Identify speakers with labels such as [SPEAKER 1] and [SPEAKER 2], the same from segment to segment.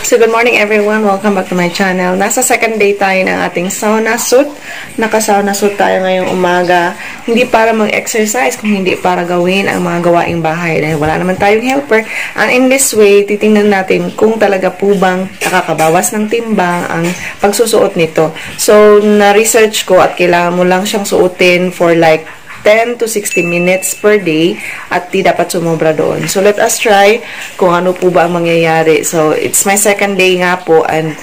[SPEAKER 1] So, good morning everyone. Welcome back to my channel. Nasa second day tayo ng ating sauna suit. Naka-sauna suit tayo ngayong umaga. Hindi para mag-exercise, kung hindi para gawin ang mga gawaing bahay. Dahil wala naman tayong helper. And in this way, titingnan natin kung talaga po bang nakakabawas ng timbang ang pagsusuot nito. So, na-research ko at kailangan mo lang siyang suotin for like 10 to 60 minutes per day at di dapat sumobra doon. So, let us try kung ano po ba ang mangyayari. So, it's my second day nga po and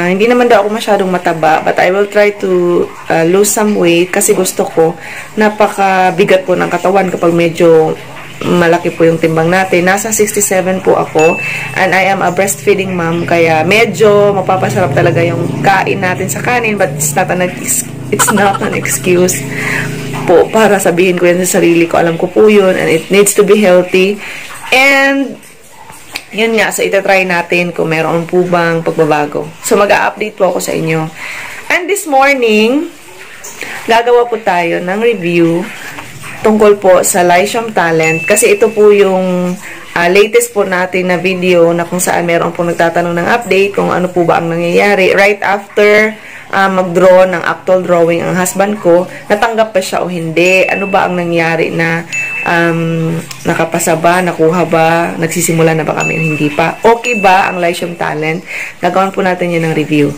[SPEAKER 1] hindi naman daw ako masyadong mataba but I will try to lose some weight kasi gusto ko napakabigat po ng katawan kapag medyo malaki po yung timbang natin. Nasa 67 po ako and I am a breastfeeding mom kaya medyo mapapasarap talaga yung kain natin sa kanin but it's not an excuse po para sabihin ko yan sa sarili ko. Alam ko po yun and it needs to be healthy and yun nga, so itatry natin kung meron po bang pagbabago. So mag-a-update po ako sa inyo. And this morning gagawa po tayo ng review tungkol po sa Lycium Talent kasi ito po yung latest po natin na video na kung saan meron po nagtatanong ng update kung ano po ba ang nangyayari right after mag-draw ng actual drawing ang husband ko, natanggap pa siya o hindi, ano ba ang nangyari na nakapasa ba, nakuha ba, nagsisimula na ba kami o hindi pa, okay ba ang Lycium Talent, gagawin po natin yun ng review.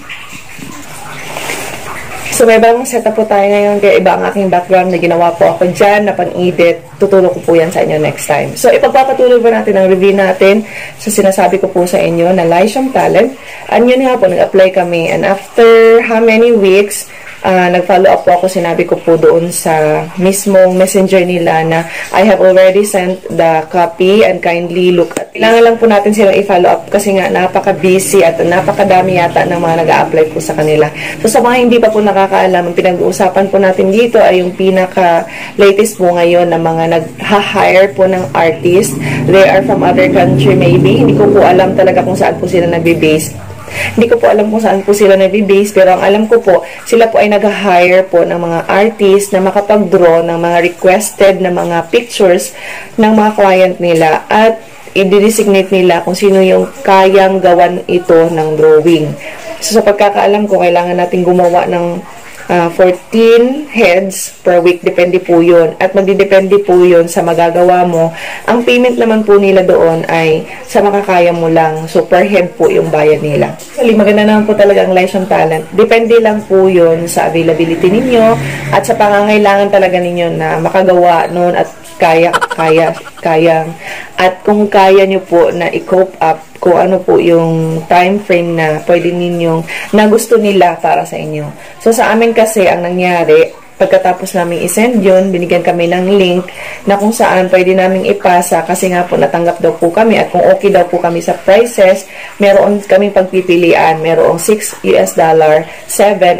[SPEAKER 1] So, may bagong setup po tayo ngayon kaya iba ang aking background na ginawa po ako dyan na pang-edit. Tutulong ko po yan sa inyo next time. So, ipagpapatuloy po natin ang review natin sa sinasabi ko po sa inyo na Lycium Talent. And yun nga po, nag-apply kami. And after how many weeks, nag-follow up po ako, sinabi ko po doon sa mismong messenger nila na I have already sent the copy and kindly look at it. Kailangan lang po natin silang i-follow up kasi nga napaka-busy at napakadami yata ng mga nag-a-apply po sa kanila. So sa mga hindi pa po nakakaalam, ang pinag-uusapan po natin dito ay yung pinaka-latest po ngayon na mga nag-hire po ng artist. They are from other country maybe. Hindi ko po alam talaga kung saan po sila nagbe-base. Hindi ko po alam kung saan po sila nagbe-base pero ang alam ko po, sila po ay nag-hire po ng mga artist na makapag-draw ng mga requested na mga pictures ng mga client nila at i-designate nila kung sino yung kayang gawan ito ng drawing. So sa pagkakaalam ko, kailangan natin gumawa ng 14 heads per week, depende po yun. At magdidepende po yun sa magagawa mo. Ang payment naman po nila doon ay sa makakaya mo lang. So, per head po yung bayad nila. Actually, maganda naman po talaga ang Lycium Talent. Depende lang po yun sa availability ninyo at sa pangangailangan talaga ninyo na makagawa noon at kayang at kung kaya nyo po na i-cope up kung ano po yung time frame na pwede ninyong na gusto nila para sa inyo. So sa amin kasi ang nangyari, pagkatapos namin isend yun, binigyan kami ng link na kung saan pwede namin ipasa kasi nga po natanggap daw po kami at kung okay daw po kami sa prices, meron kaming pagpipilian, merong $6, 7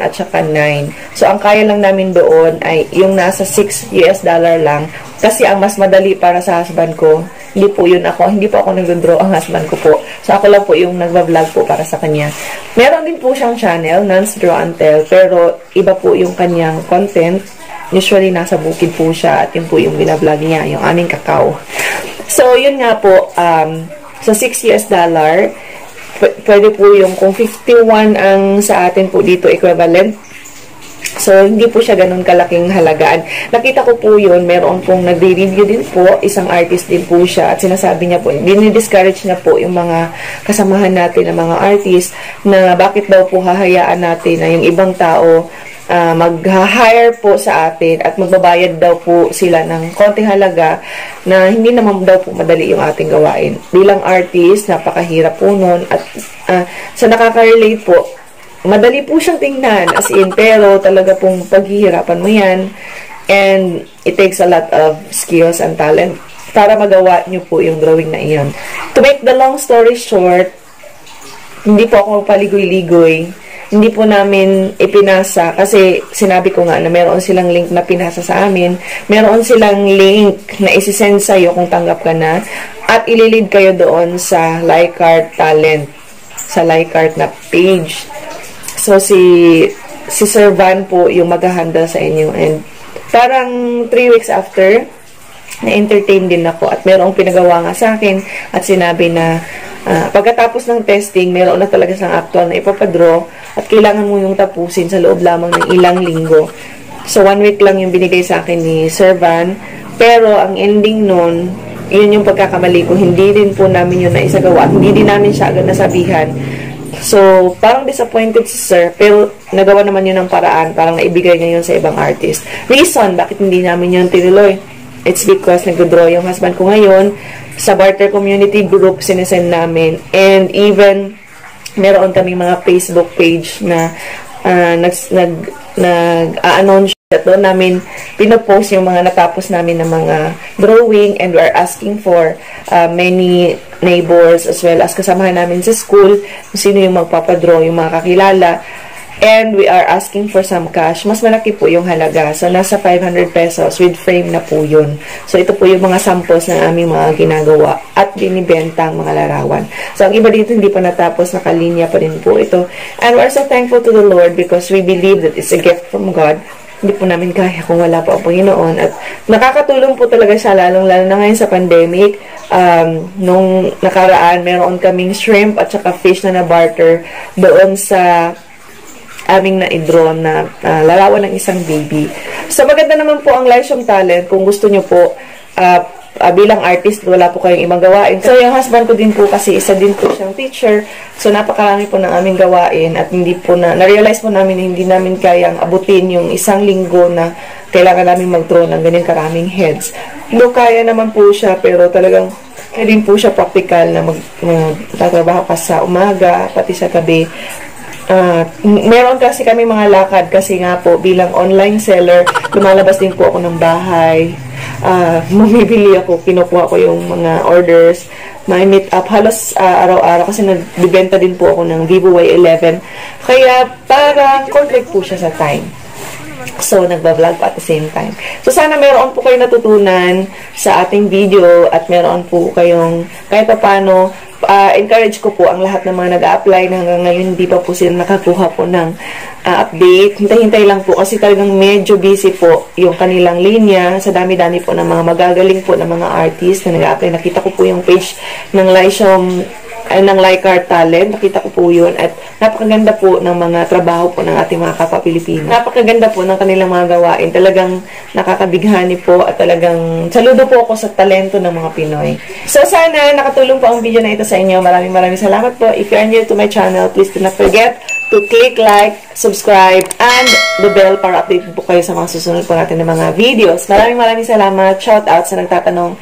[SPEAKER 1] at saka 9. So ang kaya lang namin doon ay yung nasa $6 lang kasi ang mas madali para sa husband ko, hindi po yun ako, hindi po ako nag-draw, ang husband ko po. So ako lang po yung nagba-vlog po para sa kanya. Meron din po siyang channel, Nance Draw and Tell, pero iba po yung kanyang content. Usually nasa bukid po siya at yun po yung binablog niya, yung aming kakao. So yun nga po, sa $6 pwede po yung kung 51 ang sa atin po dito equivalent. So, hindi po siya ganun kalaking halagaan. Nakita ko po yun, meron pong nagre-review din po, isang artist din po siya, at sinasabi niya po, dinidiscourage niya po yung mga kasamahan natin na mga artist, na bakit daw po hahayaan natin na yung ibang tao mag-hire po sa atin at magbabayad daw po sila ng konting halaga na hindi naman daw po madali yung ating gawain. Bilang artist, napakahirap po nun at sa nakaka-relate po, madali po siyang tingnan, as in, pero talaga pong paghihirapan mo yan and it takes a lot of skills and talent para magawa nyo po yung drawing na iyon. To make the long story short, hindi po ako paligoy-ligoy, hindi po namin ipinasa kasi sinabi ko nga na meron silang link na pinasa sa amin, meron silang link na isisend sa'yo kung tanggap ka na at ililid kayo doon sa Lycart Talent, sa Lycart na page. So, si Sir Van po yung mag-handle sa inyo. And parang 3 weeks after, na-entertain din ako. At merong pinagawa nga sa akin at sinabi na Pagkatapos ng testing, meron na talaga siyang actual na ipapadraw at kailangan mo yung tapusin sa loob lamang ng ilang linggo. So, 1 week lang yung binigay sa akin ni Sir Van. Pero, ang ending nun, yun yung pagkakamali ko. Hindi din po namin yun naisagawa. Hindi din namin siya agad nasabihan. So, parang disappointed si Sir. Pero, nagawa naman yun ng paraan. Parang naibigay niya yun sa ibang artist. Reason, bakit hindi namin yun tinuloy? It's because nag-draw yung husband ko ngayon. Sa barter community group, sinesend namin. And even, meron kaming mga Facebook page na nag-a-announce at doon namin pinopost yung mga natapos namin ng mga drawing, and we are asking for many neighbors as well as kasamahan namin sa school kung sino yung magpapadraw, yung mga kakilala, and we are asking for some cash. Mas malaki po yung halaga, so nasa 500 pesos with frame na po yun. So ito po yung mga samples ng aming mga ginagawa at binibenta ang mga larawan. So ang iba dito hindi pa natapos, nakalinya pa rin po ito, and we're so thankful to the Lord because we believe that it's a gift from God. Hindi po namin kaya kung wala po ang Panginoon. At nakakatulong po talaga siya, lalong-lalo na ngayon sa pandemic. Nung nakaraan, meron kaming shrimp at saka fish na na-barter doon sa aming na-draw na larawan ng isang baby. So, maganda naman po ang Lyceum Talent. Kung gusto nyo po, bilang artist, wala po kayong ibang gawain. So, yung husband ko din po kasi isa din po siyang teacher. So, napakarami po ng aming gawain at hindi po na-realize po namin na hindi namin kayang abutin yung isang linggo na kailangan namin mag-draw ng ganyan karaming heads. No, kaya naman po siya, pero talagang din po siya practical na magtatrabaho ka sa umaga, pati sa gabi. Meron kasi kami mga lakad kasi nga po bilang online seller, lumalabas din po ako ng bahay. Mamibili ako, kinukuha ko yung mga orders, may meet up halos araw-araw kasi nagbibenta din po ako ng Vivo Y11, kaya parang conflict po siya sa time. So, nagbablog pa at the same time. So, sana meron po kayo natutunan sa ating video at meron po kayong kahit pa paano, encourage ko po ang lahat ng mga nag-a-apply na hanggang ngayon hindi pa po sila nakakuha po ng update. Hintay-hintay lang po kasi talagang medyo busy po yung kanilang linya sa dami-dami po ng mga magagaling po ng mga artist na nag-a-apply. Nakita ko po yung page ng Lyceum ng Lycar Talent. Nakita ko po yun at napakaganda po ng mga trabaho po ng ating mga kapwa Pilipino. Napakaganda po ng kanilang mga gawain. Talagang nakakabighani po at talagang saludo po ako sa talento ng mga Pinoy. So sana nakatulong po ang video na ito sa inyo. Maraming salamat po. If you are new to my channel, please do not forget to click like, subscribe, and the bell para update po kayo sa mga susunod po natin ng mga videos. Maraming salamat. Shout out sa nagtatanong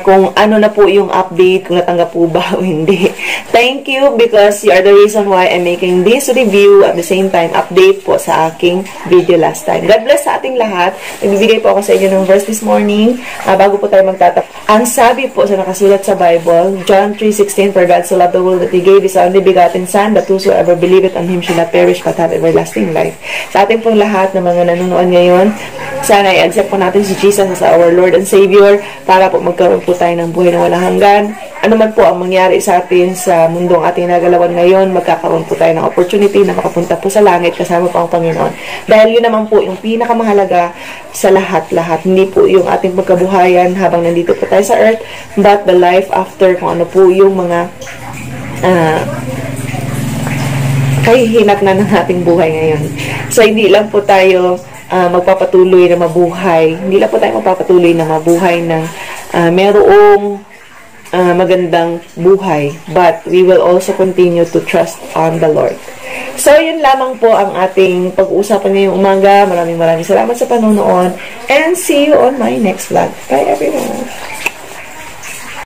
[SPEAKER 1] kung ano na po yung update, kung natanggap po ba o hindi. Thank you because you are the reason why I'm making this review at the same time update po sa aking video last time. God bless sa ating lahat. Nagbibigay po ako sa inyo ng verse this morning bago po tayo magtatap. Ang sabi po sa nakasulat sa Bible, John 3:16, for God so loved the world that He gave His only begotten Son, that whosoever believeth on Him shall not perish but have everlasting life. Sa ating pong lahat na mga nanonood ngayon, sana i-accept po natin si Jesus as our Lord and Savior para po magkaroon po tayo ng buhay na walang hanggan. Ano man po ang mangyari sa atin sa mundong ating nagalawan ngayon, magkakaroon po tayo ng opportunity na makapunta po sa langit kasama po ang Panginoon. Dahil yun naman po yung pinakamahalaga sa lahat-lahat. Hindi po yung ating pagkabuhayan habang nandito po tayo sa earth, but the life after, kung ano po yung mga kahihinat na ng ating buhay ngayon. So, hindi lang po tayo magpapatuloy na mabuhay. Hindi lang po tayo magpapatuloy na mabuhay ng merong magandang buhay. But we will also continue to trust on the Lord. So, yun lamang po ang ating pag-uusapan ngayong umaga. Maraming salamat sa panonood. And see you on my next vlog. Bye, everyone!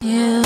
[SPEAKER 2] Yeah.